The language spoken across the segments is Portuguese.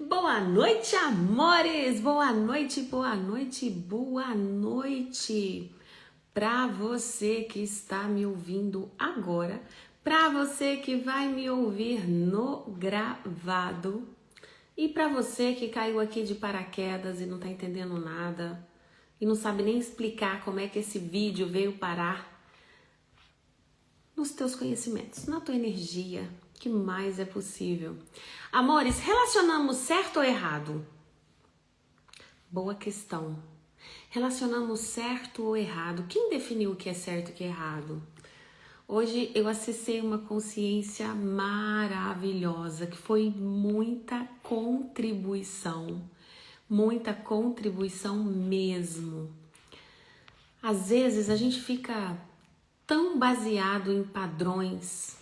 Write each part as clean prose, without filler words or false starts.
Boa noite, amores! Boa noite, boa noite, boa noite! Para você que está me ouvindo agora, para você que vai me ouvir no gravado e para você que caiu aqui de paraquedas e não está entendendo nada e não sabe nem explicar como é que esse vídeo veio parar nos teus conhecimentos, na tua energia, que mais é possível. Amores, relacionamos certo ou errado? Boa questão. Relacionamos certo ou errado? Quem definiu o que é certo e o que é errado? Hoje eu acessei uma consciência maravilhosa, que foi muita contribuição mesmo. Às vezes a gente fica tão baseado em padrões,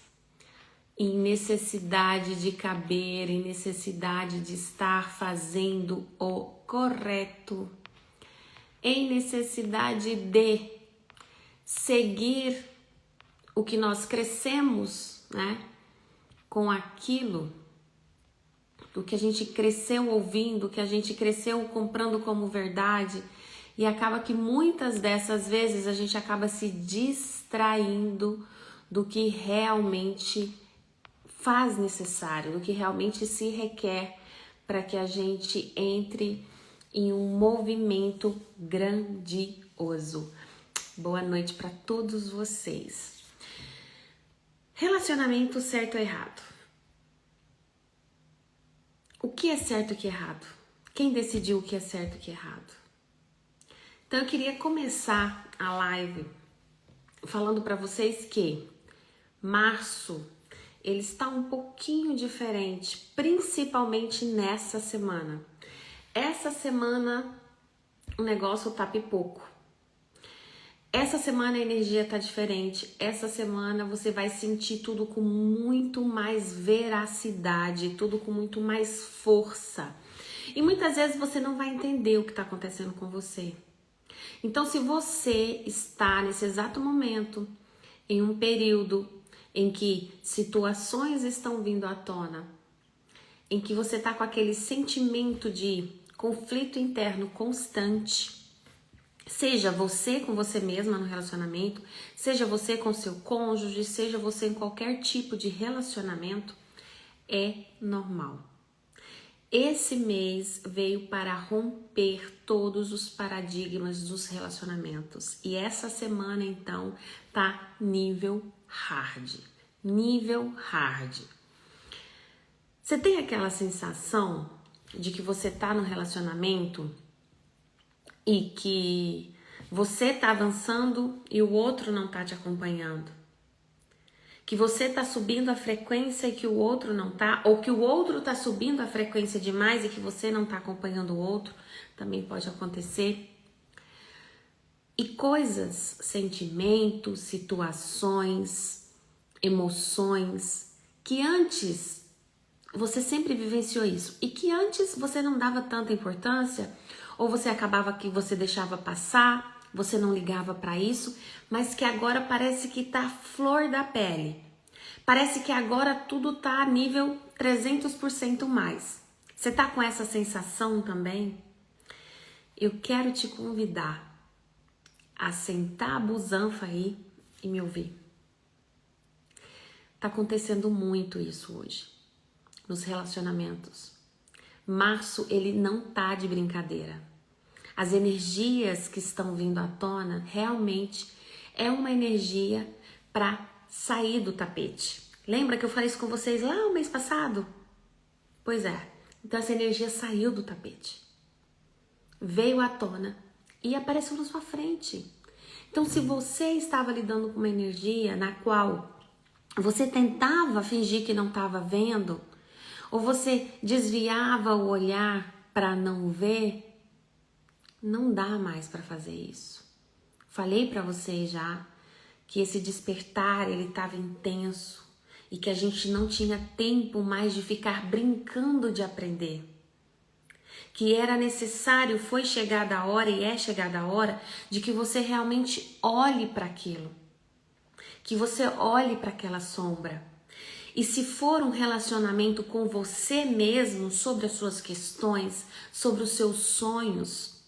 em necessidade de caber, em necessidade de estar fazendo o correto, em necessidade de seguir o que nós crescemos, né, com aquilo, o que a gente cresceu ouvindo, o que a gente cresceu comprando como verdade, e acaba que muitas dessas vezes a gente acaba se distraindo do que realmente faz necessário, do que realmente se requer para que a gente entre em um movimento grandioso. Boa noite para todos vocês. Relacionamento certo ou errado? O que é certo e o que é errado? Quem decidiu o que é certo e o que é errado? Então eu queria começar a live falando para vocês que março ele está um pouquinho diferente, principalmente nessa semana. Essa semana o negócio tá pipoco. Essa semana a energia tá diferente. Essa semana você vai sentir tudo com muito mais veracidade, tudo com muito mais força. E muitas vezes você não vai entender o que está acontecendo com você. Então, se você está nesse exato momento em um período em que situações estão vindo à tona, em que você está com aquele sentimento de conflito interno constante, seja você com você mesma no relacionamento, seja você com seu cônjuge, seja você em qualquer tipo de relacionamento, é normal. Esse mês veio para romper todos os paradigmas dos relacionamentos. E essa semana, então, tá nível hard. Nível hard. Você tem aquela sensação de que você tá no relacionamento e que você tá avançando e o outro não tá te acompanhando? Que você tá subindo a frequência e que o outro não tá, ou que o outro tá subindo a frequência demais e que você não tá acompanhando o outro, também pode acontecer. E coisas, sentimentos, situações, emoções, que antes você sempre vivenciou isso e que antes você não dava tanta importância, ou você acabava que você deixava passar, você não ligava para isso, mas que agora parece que tá flor da pele. Parece que agora tudo tá a nível 300% mais. Você tá com essa sensação também? Eu quero te convidar a sentar a busanfa aí e me ouvir. Tá acontecendo muito isso hoje nos relacionamentos. Março, ele não tá de brincadeira. As energias que estão vindo à tona realmente é uma energia para sair do tapete. Lembra que eu falei isso com vocês lá no mês passado? Pois é. Então essa energia saiu do tapete. Veio à tona e apareceu na sua frente. Então se você estava lidando com uma energia na qual você tentava fingir que não estava vendo, ou você desviava o olhar para não ver, não dá mais para fazer isso. Falei para vocês já que esse despertar ele estava intenso e que a gente não tinha tempo mais de ficar brincando de aprender. Que era necessário, foi chegada a hora e é chegada a hora de que você realmente olhe para aquilo. Que você olhe para aquela sombra E se for um relacionamento com você mesmo, sobre as suas questões, sobre os seus sonhos,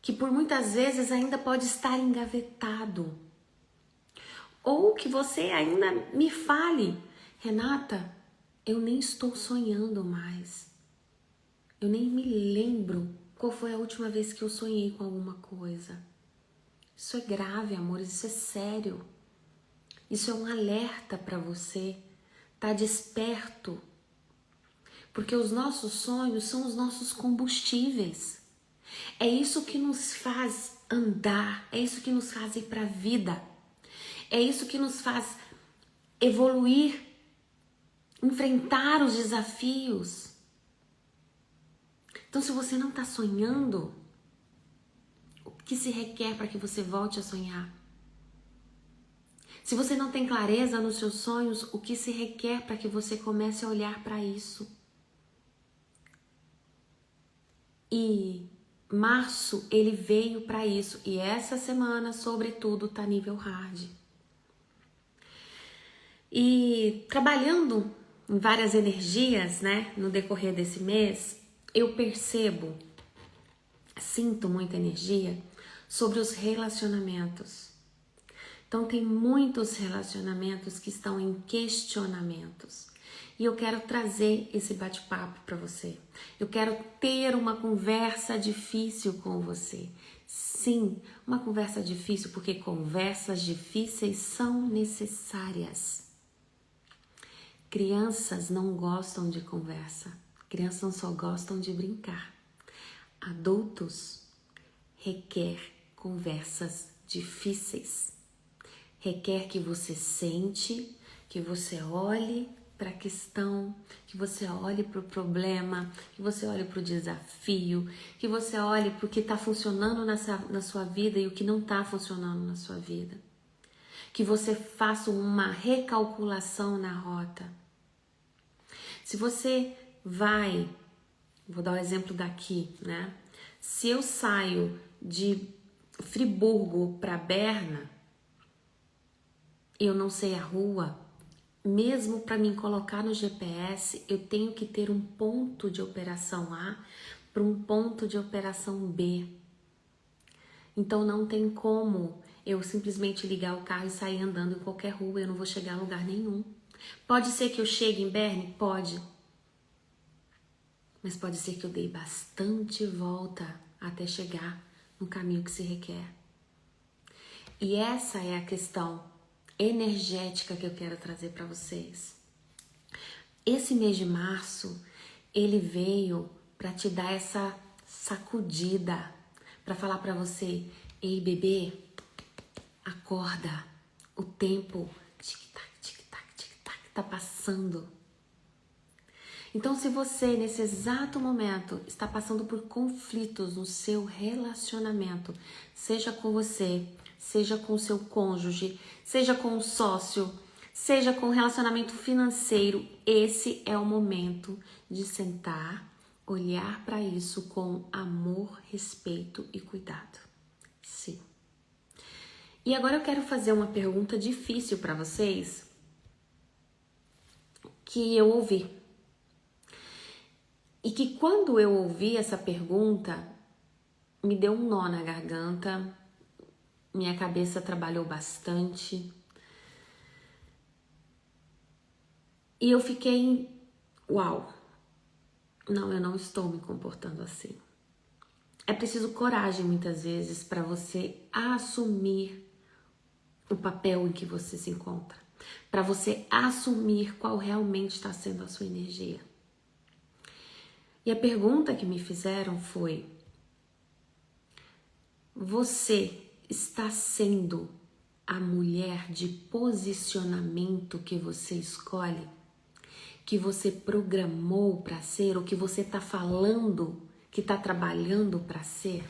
que por muitas vezes ainda pode estar engavetado. Ou que você ainda me fale, Renata, eu nem estou sonhando mais. Eu nem me lembro qual foi a última vez que eu sonhei com alguma coisa. Isso é grave, amores, isso é sério. Isso é um alerta para você. Tá desperto. Porque os nossos sonhos são os nossos combustíveis. É isso que nos faz andar, é isso que nos faz ir para a vida. É isso que nos faz evoluir, enfrentar os desafios. Então, se você não está sonhando, o que se requer para que você volte a sonhar? Se você não tem clareza nos seus sonhos, o que se requer para que você comece a olhar para isso? E março, ele veio para isso. E essa semana, sobretudo, tá nível hard. E trabalhando em várias energias, né, no decorrer desse mês, eu percebo, sinto muita energia sobre os relacionamentos. Então tem muitos relacionamentos que estão em questionamentos. E eu quero trazer esse bate-papo para você. Eu quero ter uma conversa difícil com você. Sim, uma conversa difícil, porque conversas difíceis são necessárias. Crianças não gostam de conversa. Crianças só gostam de brincar. Adultos requer conversas difíceis. Requer que você sente, que você olhe para a questão, que você olhe para o problema, que você olhe para o desafio, que você olhe para o que está funcionando na sua vida e o que não está funcionando na sua vida. Que você faça uma recalculação na rota. Se você vai, vou dar um exemplo daqui, né? Se eu saio de Friburgo para Berna, eu não sei a rua, mesmo para me colocar no GPS, eu tenho que ter um ponto de operação A para um ponto de operação B. Então não tem como eu simplesmente ligar o carro e sair andando em qualquer rua, eu não vou chegar a lugar nenhum. Pode ser que eu chegue em Berne? Pode. Mas pode ser que eu dei bastante volta até chegar no caminho que se requer. E essa é a questão energética que eu quero trazer para vocês. Esse mês de março, ele veio para te dar essa sacudida, para falar para você, ei bebê, acorda, o tempo tic-tac, tic-tac, tic-tac tá passando. Então, se você nesse exato momento está passando por conflitos no seu relacionamento, seja com você, seja com o seu cônjuge, seja com o sócio, seja com o relacionamento financeiro, esse é o momento de sentar, olhar para isso com amor, respeito e cuidado. Sim. E agora eu quero fazer uma pergunta difícil para vocês que eu ouvi. E que quando eu ouvi essa pergunta, me deu um nó na garganta, minha cabeça trabalhou bastante. E eu fiquei, uau, não, eu não estou me comportando assim. É preciso coragem muitas vezes para você assumir o papel em que você se encontra, para você assumir qual realmente está sendo a sua energia. E a pergunta que me fizeram foi: você está sendo a mulher de posicionamento que você escolhe? Que você programou para ser? Ou que você está falando, que está trabalhando para ser?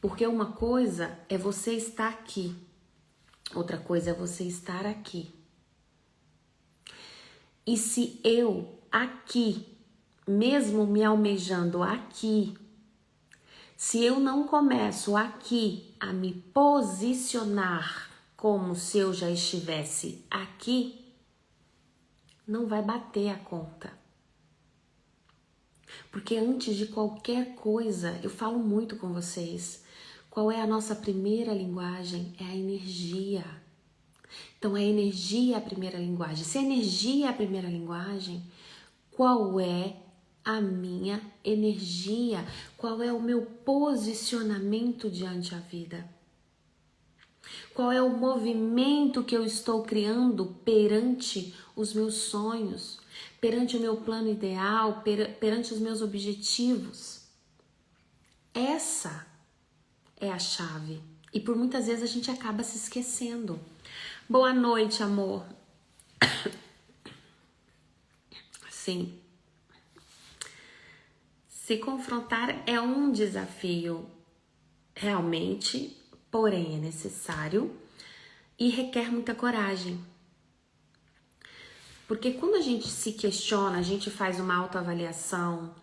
Porque uma coisa é você estar aqui, outra coisa é você estar aqui. E se eu aqui, mesmo me almejando aqui, se eu não começo aqui a me posicionar como se eu já estivesse aqui, não vai bater a conta. Porque antes de qualquer coisa, eu falo muito com vocês, qual é a nossa primeira linguagem? É a energia. Então, a energia é a primeira linguagem. Se a energia é a primeira linguagem, qual é a minha energia? Qual é o meu posicionamento diante da vida? Qual é o movimento que eu estou criando perante os meus sonhos, perante o meu plano ideal, perante os meus objetivos? Essa é a chave. E por muitas vezes a gente acaba se esquecendo. Boa noite, amor. Sim. Se confrontar é um desafio, realmente, porém é necessário e requer muita coragem. Porque quando a gente se questiona, a gente faz uma autoavaliação,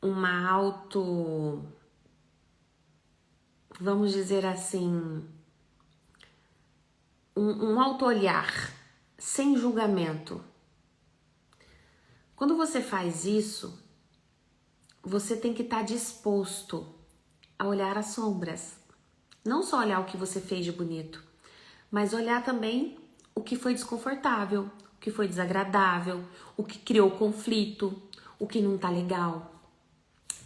uma auto, vamos dizer assim, um auto-olhar, sem julgamento. Quando você faz isso, você tem que estar disposto a olhar as sombras. Não só olhar o que você fez de bonito, mas olhar também o que foi desconfortável, o que foi desagradável, o que criou conflito, o que não tá legal.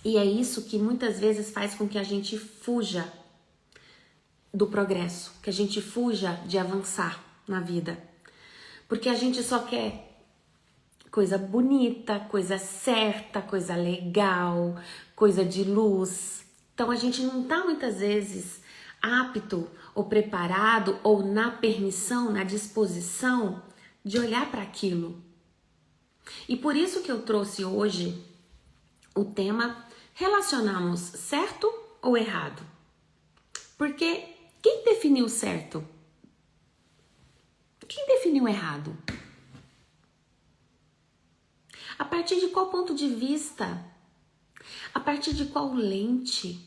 E é isso que muitas vezes faz com que a gente fuja do progresso, que a gente fuja de avançar na vida. Porque a gente só quer coisa bonita, coisa certa, coisa legal, coisa de luz. Então a gente não tá muitas vezes apto ou preparado ou na permissão, na disposição de olhar para aquilo. E por isso que eu trouxe hoje o tema relacionamos certo ou errado? Porque quem definiu certo? Quem definiu errado? A partir de qual ponto de vista? A partir de qual lente?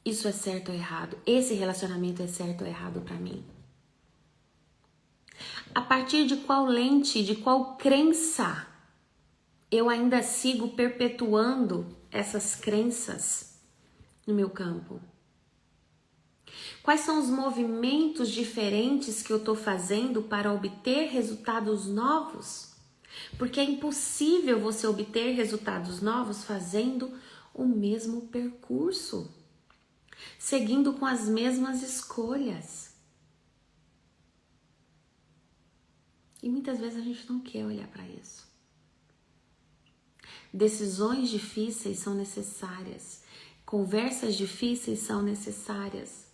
Isso é certo ou errado? Esse relacionamento é certo ou errado para mim? A partir de qual lente, de qual crença eu ainda sigo perpetuando essas crenças no meu campo? Quais são os movimentos diferentes que eu estou fazendo para obter resultados novos? Porque é impossível você obter resultados novos fazendo o mesmo percurso, seguindo com as mesmas escolhas. E muitas vezes a gente não quer olhar para isso. Decisões difíceis são necessárias, conversas difíceis são necessárias.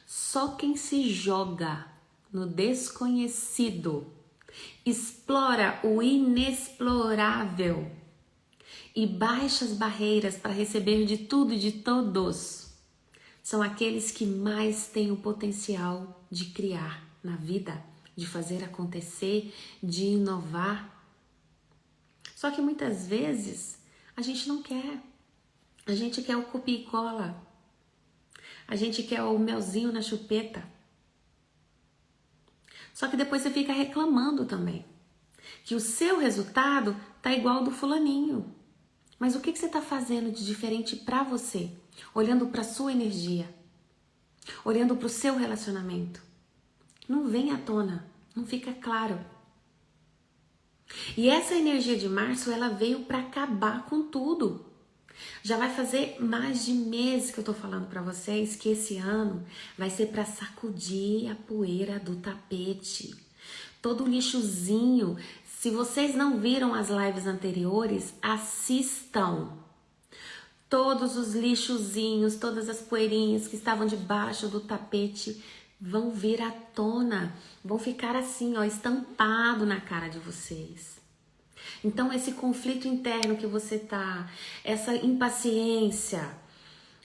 Só quem se joga no desconhecido, explora o inexplorável e baixa as barreiras para receber de tudo e de todos, são aqueles que mais têm o potencial de criar na vida, de fazer acontecer, de inovar. Só que muitas vezes a gente não quer. A gente quer o copia e cola. A gente quer o melzinho na chupeta. Só que depois você fica reclamando também, que o seu resultado tá igual ao do fulaninho. Mas o que você tá fazendo de diferente para você? Olhando para sua energia, olhando para o seu relacionamento. Não vem à tona, não fica claro. E essa energia de março, ela veio para acabar com tudo. Já vai fazer mais de mês que eu tô falando para vocês que esse ano vai ser para sacudir a poeira do tapete. Todo o lixozinho. Se vocês não viram as lives anteriores, assistam. Todos os lixozinhos, todas as poeirinhas que estavam debaixo do tapete vão vir à tona, vão ficar assim, ó, estampado na cara de vocês. Então esse conflito interno que você tá, essa impaciência,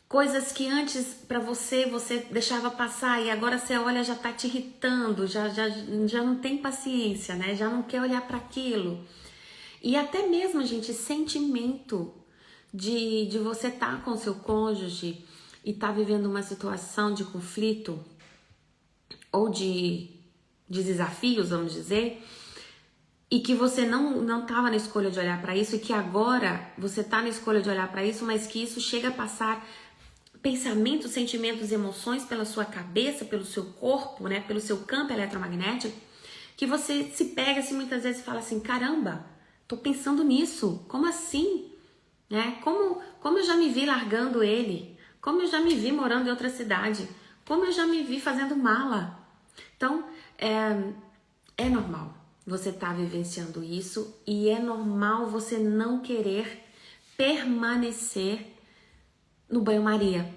coisas que antes para você deixava passar e agora você olha, já tá te irritando, já não tem paciência, né? Já não quer olhar para aquilo. E até mesmo, gente, sentimento de você estar com seu cônjuge e tá vivendo uma situação de conflito ou de desafios, vamos dizer, e que você não estava na escolha de olhar para isso e que agora você tá na escolha de olhar para isso, mas que isso chega a passar pensamentos, sentimentos, emoções pela sua cabeça, pelo seu corpo, né, pelo seu campo eletromagnético, que você se pega assim muitas vezes e fala assim, caramba, tô pensando nisso, como assim? Né? Como eu já me vi largando ele, como eu já me vi morando em outra cidade, como eu já me vi fazendo mala. Então, é normal você estar vivenciando isso e é normal você não querer permanecer no banho-maria,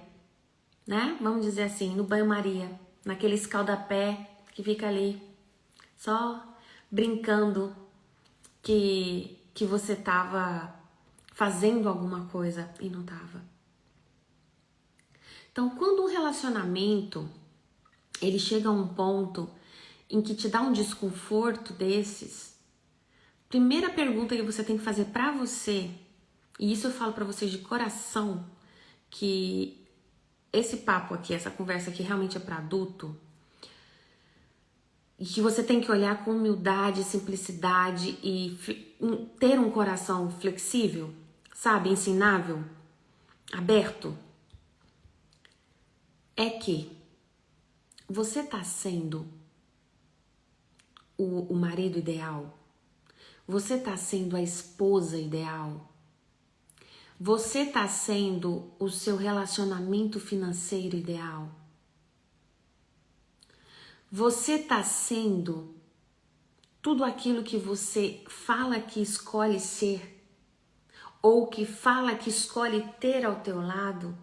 né? Vamos dizer assim, no banho-maria, naquele escaldapé que fica ali, só brincando que você tava fazendo alguma coisa e não tava. Então, quando um relacionamento ele chega a um ponto em que te dá um desconforto desses, primeira pergunta que você tem que fazer pra você, e isso eu falo pra vocês de coração, que esse papo aqui, essa conversa aqui realmente é pra adulto, e que você tem que olhar com humildade, simplicidade e ter um coração flexível, sabe, ensinável, aberto, é que você tá sendo o marido ideal, você tá sendo a esposa ideal, você tá sendo o seu relacionamento financeiro ideal, você tá sendo tudo aquilo que você fala que escolhe ser ou que fala que escolhe ter ao teu lado.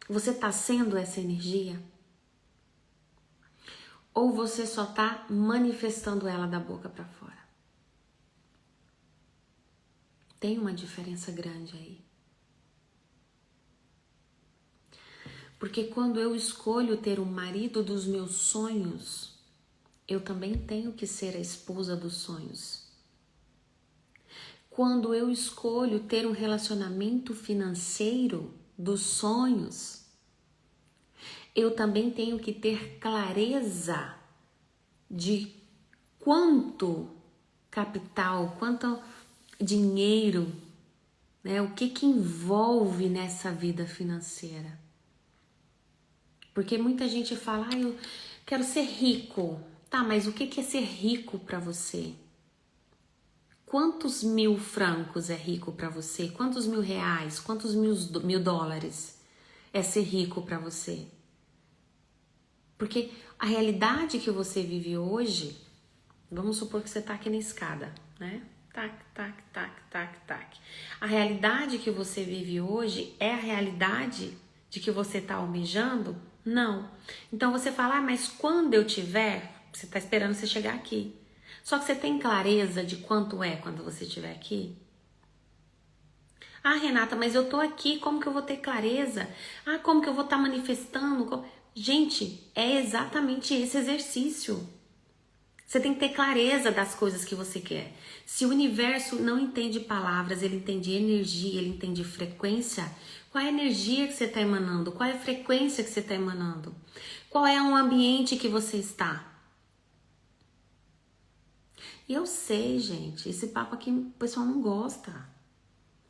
Você tá sendo essa energia? Ou você só tá manifestando ela da boca para fora? Tem uma diferença grande aí. Porque quando eu escolho ter o marido dos meus sonhos, eu também tenho que ser a esposa dos sonhos. Quando eu escolho ter um relacionamento financeiro dos sonhos, eu também tenho que ter clareza de quanto capital, quanto dinheiro, né? O que envolve nessa vida financeira. Porque muita gente fala, eu quero ser rico. Tá, mas o que é ser rico para você? Quantos 1000 francos é rico para você? Quantos 1000 reais? Quantos mil dólares é ser rico para você? Porque a realidade que você vive hoje, vamos supor que você tá aqui na escada, né? Tac, tac, tac, tac, tac. A realidade que você vive hoje é a realidade de que você tá almejando? Não. Então você fala, mas quando eu tiver, você tá esperando você chegar aqui. Só que você tem clareza de quanto é quando você estiver aqui? Ah, Renata, mas eu tô aqui, como que eu vou ter clareza? Ah, como que eu vou estar manifestando? Gente, é exatamente esse exercício. Você tem que ter clareza das coisas que você quer. Se o universo não entende palavras, ele entende energia, ele entende frequência, qual é a energia que você está emanando? Qual é a frequência que você está emanando? Qual é o ambiente que você está? E eu sei, gente, esse papo aqui o pessoal não gosta.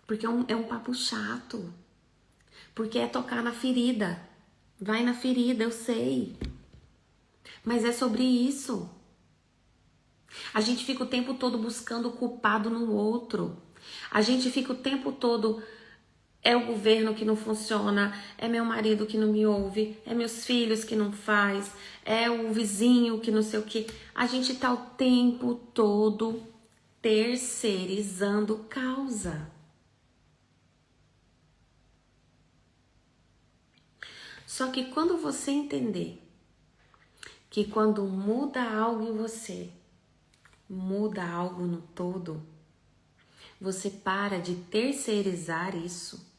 Porque é um papo chato. Porque é tocar na ferida. Vai na ferida, eu sei. Mas é sobre isso. A gente fica o tempo todo buscando o culpado no outro. A gente fica o tempo todo, é o governo que não funciona, é meu marido que não me ouve, é meus filhos que não faz, é o vizinho que não sei o que. A gente tá o tempo todo terceirizando causa. Só que quando você entender que quando muda algo em você, muda algo no todo, você para de terceirizar isso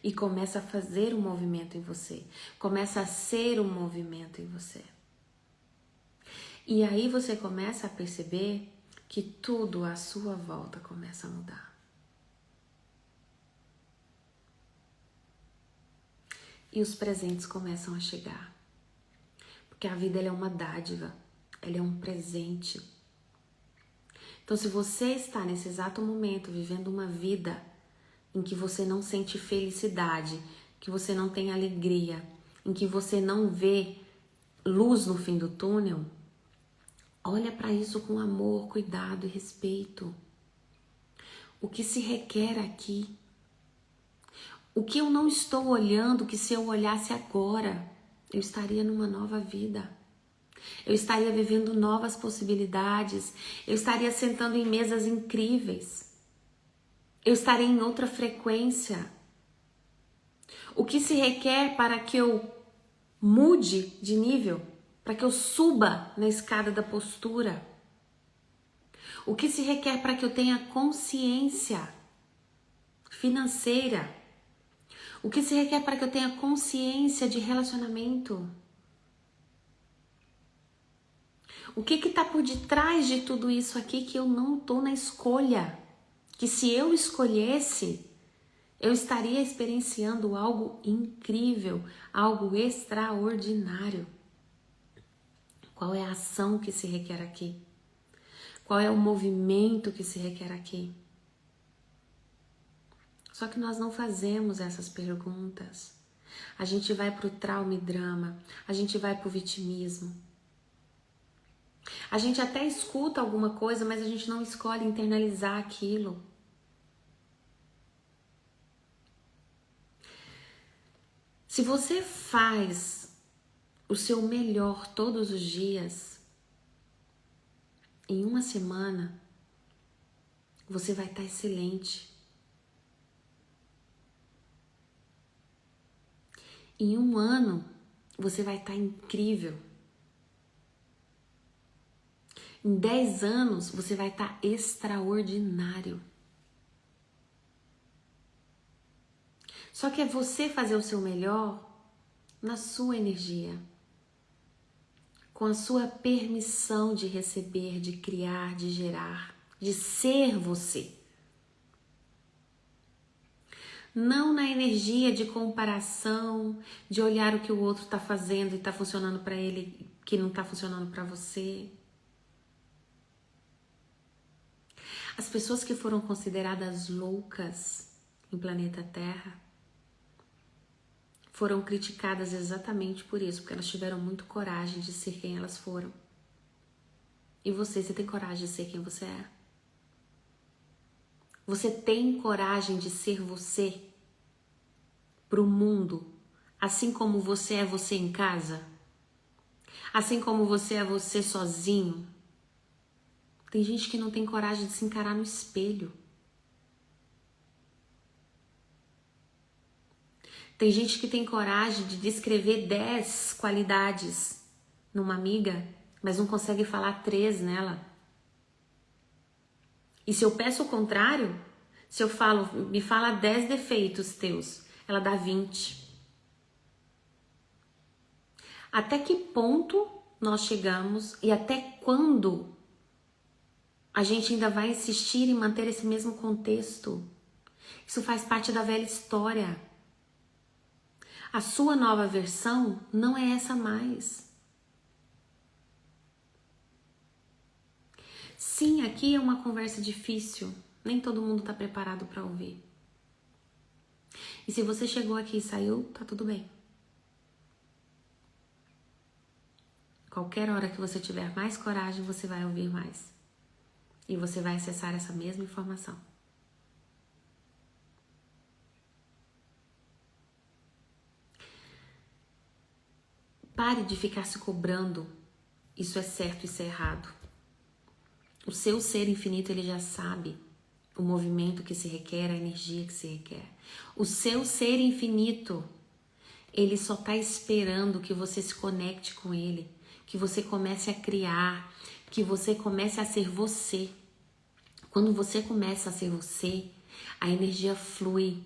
e começa a fazer um movimento em você, começa a ser um movimento em você. E aí você começa a perceber que tudo à sua volta começa a mudar. e os presentes começam a chegar. Porque a vida ela é uma dádiva, ela é um presente. Então, se você está nesse exato momento vivendo uma vida em que você não sente felicidade, que você não tem alegria, em que você não vê luz no fim do túnel, olha para isso com amor, cuidado e respeito. O que se requer aqui? O que eu não estou olhando, que se eu olhasse agora, eu estaria numa nova vida. Eu estaria vivendo novas possibilidades. Eu estaria sentando em mesas incríveis. Eu estaria em outra frequência. O que se requer para que eu mude de nível, para que eu suba na escada da postura? O que se requer para que eu tenha consciência financeira? O que se requer para que eu tenha consciência de relacionamento? O que está por detrás de tudo isso aqui que eu não estou na escolha? Que se eu escolhesse, eu estaria experienciando algo incrível, algo extraordinário. Qual é a ação que se requer aqui? Qual é o movimento que se requer aqui? Só que nós não fazemos essas perguntas. A gente vai para o trauma e drama, a gente vai para o vitimismo. A gente até escuta alguma coisa, mas a gente não escolhe internalizar aquilo. Se você faz o seu melhor todos os dias, em uma semana, você vai estar excelente. Em um ano, você vai estar incrível. Em 10 anos, você vai estar extraordinário. Só que é você fazer o seu melhor na sua energia, com a sua permissão de receber, de criar, de gerar, de ser você. Não na energia de comparação, de olhar o que o outro está fazendo e está funcionando para ele, que não está funcionando para você. As pessoas que foram consideradas loucas em planeta Terra foram criticadas exatamente por isso, porque elas tiveram muito coragem de ser quem elas foram. E você tem coragem de ser quem você é? Você tem coragem de ser você para o mundo, assim como você é você em casa? Assim como você é você sozinho? Tem gente que não tem coragem de se encarar no espelho. Tem gente que tem coragem de descrever 10 qualidades numa amiga, mas não consegue falar 3 nela. E se eu peço o contrário, se eu falo, me fala 10 defeitos teus, ela dá 20. Até que ponto nós chegamos e até quando a gente ainda vai insistir em manter esse mesmo contexto? Isso faz parte da velha história. A sua nova versão não é essa mais. Sim, aqui é uma conversa difícil. Nem todo mundo está preparado para ouvir. E se você chegou aqui e saiu, tá tudo bem. Qualquer hora que você tiver mais coragem, você vai ouvir mais. E você vai acessar essa mesma informação. Pare de ficar se cobrando. Isso é certo, isso é errado. O seu ser infinito, ele já sabe o movimento que se requer, a energia que se requer. O seu ser infinito, ele só está esperando que você se conecte com ele, que você comece a criar, que você comece a ser você. Quando você começa a ser você, a energia flui.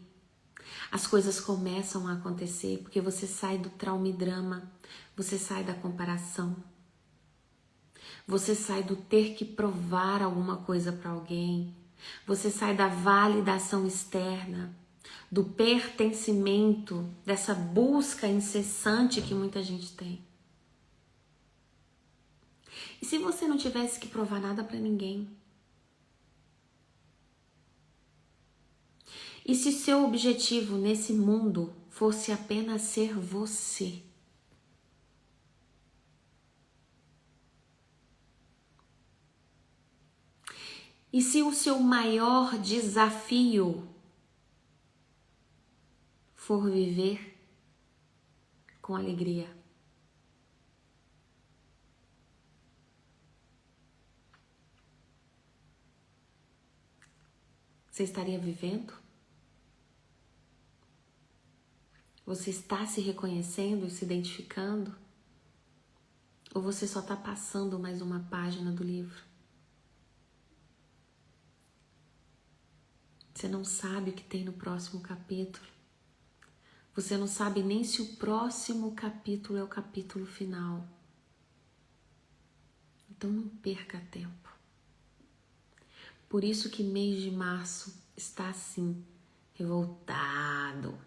As coisas começam a acontecer porque você sai do trauma e drama, você sai da comparação, você sai do ter que provar alguma coisa para alguém, você sai da validação externa, do pertencimento, dessa busca incessante que muita gente tem. E se você não tivesse que provar nada para ninguém? E se seu objetivo nesse mundo fosse apenas ser você? E se o seu maior desafio for viver com alegria? Você estaria vivendo? Você está se reconhecendo e se identificando? Ou você só está passando mais uma página do livro? Você não sabe o que tem no próximo capítulo. Você não sabe nem se o próximo capítulo é o capítulo final. Então não perca tempo. Por isso que mês de março está assim, revoltado,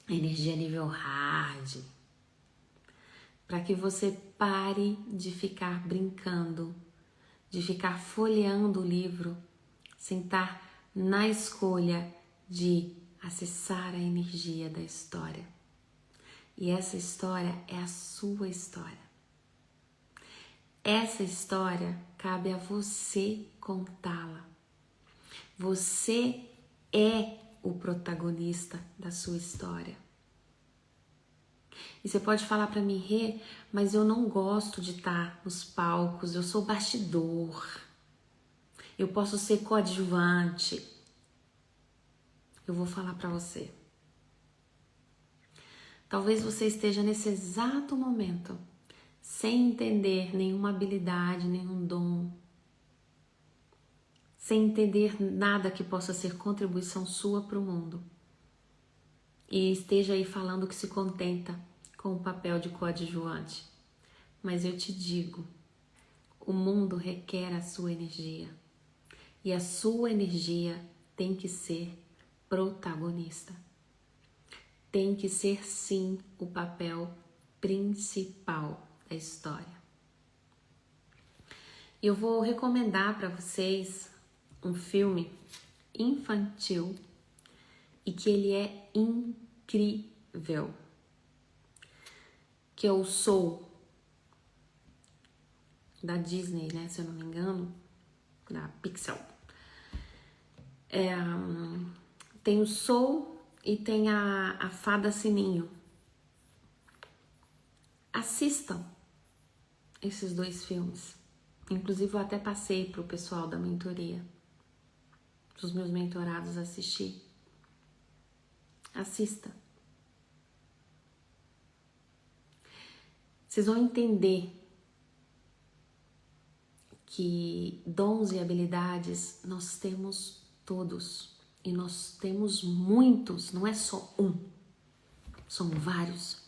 energia nível hard, para que você pare de ficar brincando, de ficar folheando o livro, sem estar na escolha de acessar a energia da história. E essa história é a sua história. Essa história cabe a você contá-la. Você é o protagonista da sua história. E você pode falar para mim, Rê, mas eu não gosto de estar nos palcos, eu sou bastidor. Eu posso ser coadjuvante. Eu vou falar para você. Talvez você esteja nesse exato momento sem entender nenhuma habilidade, nenhum dom, sem entender nada que possa ser contribuição sua para o mundo. E esteja aí falando que se contenta com o papel de coadjuvante. Mas eu te digo, o mundo requer a sua energia. E a sua energia tem que ser protagonista. Tem que ser, sim, o papel principal da história. Eu vou recomendar para vocês um filme infantil e que ele é incrível, que é o Soul, da Disney, né, se eu não me engano, da Pixar. Tem o Soul e tem a Fada Sininho. Assistam esses dois filmes. Inclusive eu até passei para o pessoal da mentoria, dos meus mentorados assistir. Assista. Vocês vão entender que dons e habilidades nós temos todos. E nós temos muitos, não é só um. São vários.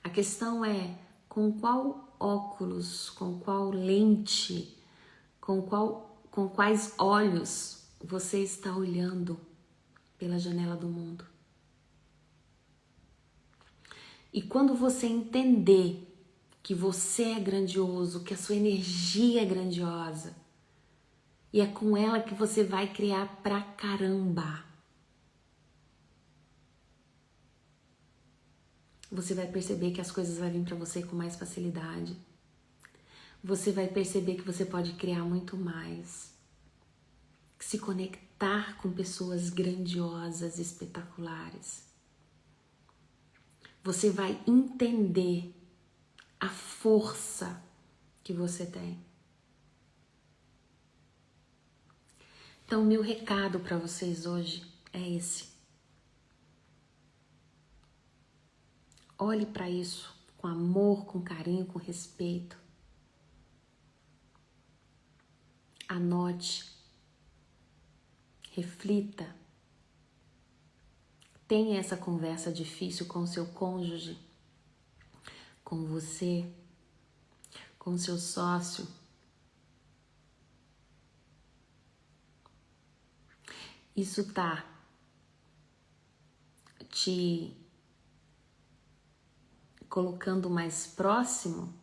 A questão é com qual óculos, com qual lente, com quais olhos você está olhando pela janela do mundo. E quando você entender que você é grandioso, que a sua energia é grandiosa, e é com ela que você vai criar pra caramba, você vai perceber que as coisas vão vir pra você com mais facilidade. Você vai perceber que você pode criar muito mais. Se conectar com pessoas grandiosas, espetaculares. Você vai entender a força que você tem. Então, meu recado para vocês hoje é esse. Olhe para isso com amor, com carinho, com respeito. Anote. Reflita. Tenha essa conversa difícil com o seu cônjuge, com você, com o seu sócio. Isso tá te colocando mais próximo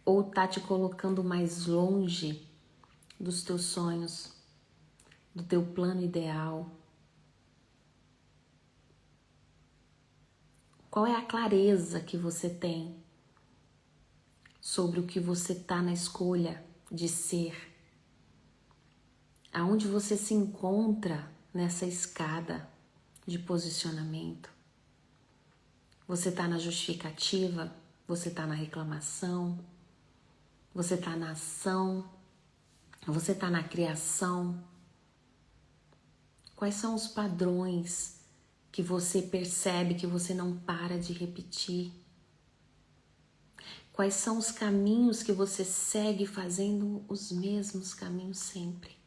ou tá te colocando mais longe dos teus sonhos, do teu plano ideal? Qual é a clareza que você tem sobre o que você tá na escolha de ser? Aonde você se encontra nessa escada de posicionamento? Você tá na justificativa? Você tá na reclamação? Você tá na ação? Você tá na criação? Quais são os padrões que você percebe que você não para de repetir? Quais são os caminhos que você segue fazendo os mesmos caminhos sempre?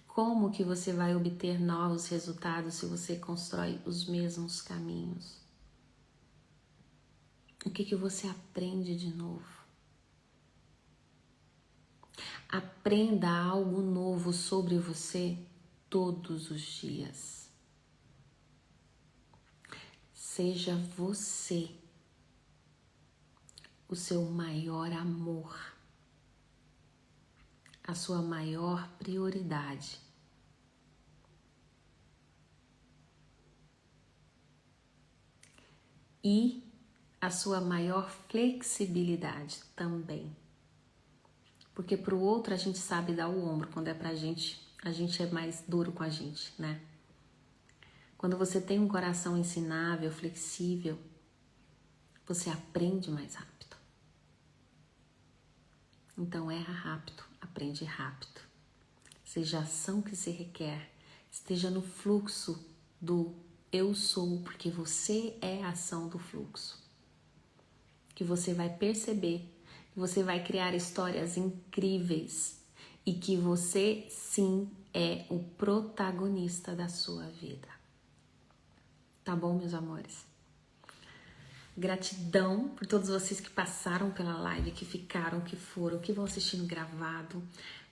Como que você vai obter novos resultados se você constrói os mesmos caminhos? O que você aprende de novo? Aprenda algo novo sobre você todos os dias. Seja você o seu maior amor, a sua maior prioridade. E a sua maior flexibilidade também. Porque pro outro a gente sabe dar o ombro, quando é pra gente, a gente é mais duro com a gente, né? Quando você tem um coração ensinável, flexível, você aprende mais rápido. Então erra rápido, aprende rápido. Seja a ação que se requer, esteja no fluxo do eu sou, porque você é a ação do fluxo. Que você vai perceber, que você vai criar histórias incríveis e que você sim é o protagonista da sua vida. Tá bom, meus amores? Gratidão por todos vocês que passaram pela live, que ficaram, que foram, que vão assistindo gravado.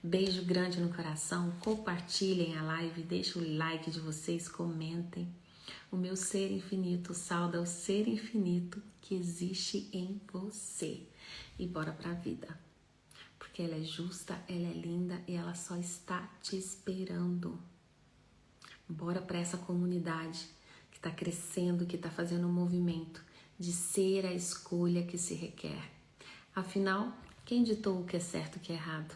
Beijo grande no coração. Compartilhem a live, deixem o like de vocês, comentem. O meu ser infinito sauda o ser infinito que existe em você. E bora pra vida. Porque ela é justa, ela é linda e ela só está te esperando. Bora pra essa comunidade que tá crescendo, que tá fazendo um movimento de ser a escolha que se requer. Afinal, quem ditou o que é certo e o que é errado?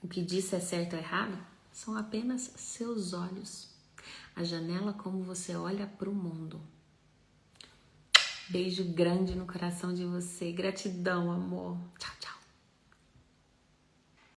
O que diz se é certo ou errado são apenas seus olhos. A janela como você olha para o mundo. Beijo grande no coração de você. Gratidão, amor. Tchau, tchau.